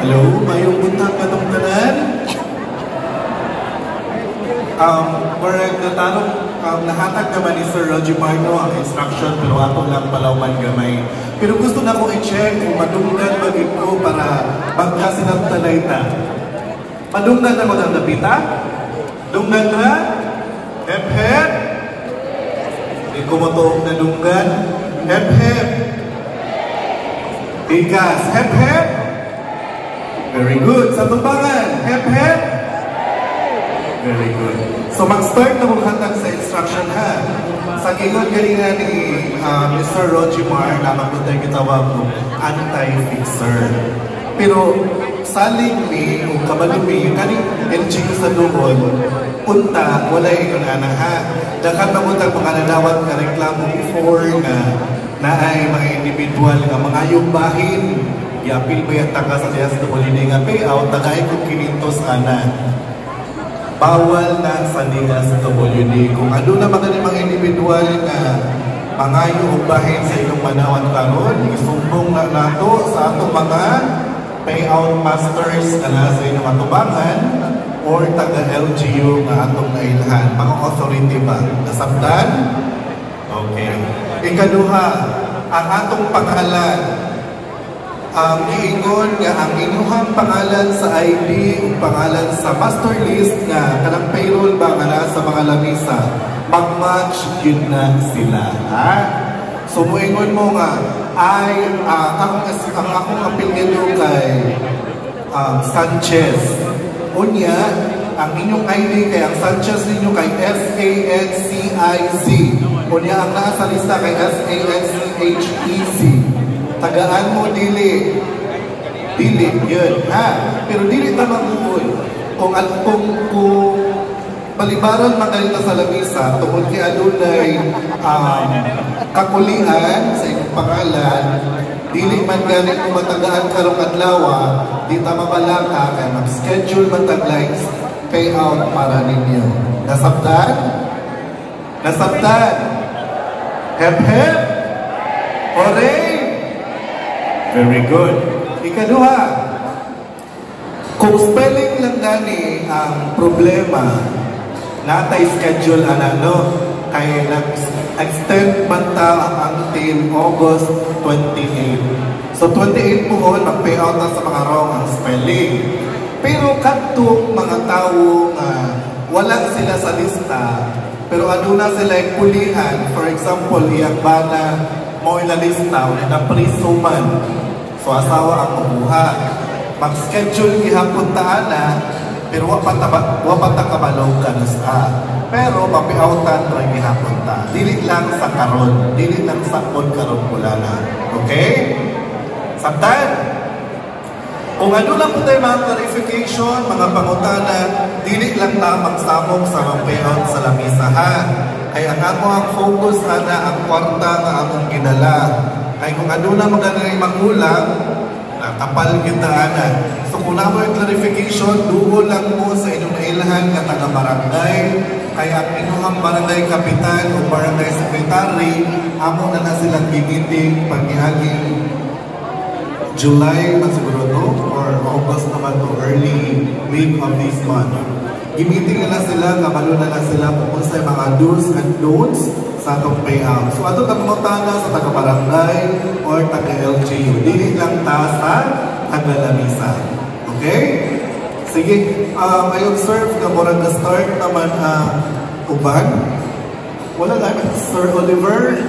Hello, mayong buntag katong tanan. Correct, natanong, nahatag naman ni Sir Roger Marno ang instruction pero ato lang palawman gamay. Pero gusto na kong i-check kung madunggan bagay ko para magkasinagtalay ta. Madunggan na ko ng napita? Dunggan na? Hep-hep? Hindi ko matuong na dunggan. Hep-hep? Ikas, hep-hep? Very good. Sa tumbangan, hep-hep? Very good. So mag-start na mong hatag sa instruction ha. Sa gingon kanina ni Mr. Rojimar na magpunta yung kitawag mo, anti-fixer. Pero saling ni o kabalumi, kaning LGU sa Duhon, punta, wala yung ha. Dakat na punta mga nadawat ka reklamo before na ay mga individual nga mga yung bahin. Yapil ba yung taga sa DSWD nga payout, tagay kong kinintos ana. Bawal na sa DSWD. Kung ano na mga individual na mga yung bahin sa inyong manawan karon, isumbong na nato sa atong mga payout masters na sa inyong atubangan or taga-LGU nga atong nailhan. Mga authority ba? Nasabdan? Okay. Ikaduha, ang atong pangalan. Giingon nga ang inyong pangalan sa ID o pangalan sa master list nga kanang payroll ba nga nasa mga lamisa, mag-match yun na sila. Ha? So muingon mo nga, ay ang akong apelyido kay Sanchez. Unya, ang inyong ID kay ang Sanchez ninyo kay S-A-N-C-I-Z. Unya, ang nasa lista kay S-A-N-C-H-E-Z. Tagaan mo, dili. Dili, yun. Ha? Pero dili na mabuhol. Kung palibaran magalita sa lamisa, tungkol kay adunay kakulian sa inyong pangalan, dili man ganit kung matagaan karong adlawa, di ta mabalaka kay mag-schedule matag-lines payout para ninyo. Nasabtan? Nasabtan? Hep-hep? Hooray! Very good. Ikaduha, kung spelling lang gani ang problema, natay schedule no? Kaya nag-extend man ta until August 28. So 28 po mag-payout na sa mga wrong ang spelling. Pero kadto mga tao wala sila sa lista, pero aduna sila yung pulihan. For example, iyang bana mo ilalista na pre-suman. So asawa ang mabuha. Mag-schedule gihapon taana, pero wapata kabalaw ka na sa. Pero mapiautan rin gihapon ta. Dili lang sa karon, dili lang sa karon pula na. Okay? Sabtan? Kung ano lang po tayo mga clarification, mga pangutana, dili lang na magsamong sa mga payout sa lamisa ha. Kaya ang ang focus ana ang kwarta nga among ginala. Ay kung ano na magandang magulang, nakapal kita ana. So kung na mo yung clarification, dugo lang mo sa inyong nailahan nga taga-barangay. Kaya ang inyong barangay kapitan o barangay secretary, amo na silang gimiting pagihaging July man siguro to, or August naman to, early week of this month. Gimiting na sila, kabalo na sila kung sa mga do's and don'ts sa itong payout. So ato tagmutana sa taga-barangay or taga-LGU. Dili lang ta sa taga-lamisa. Okay? Sige, I observe na murang na-start naman uban. Wala namin, Sir Oliver.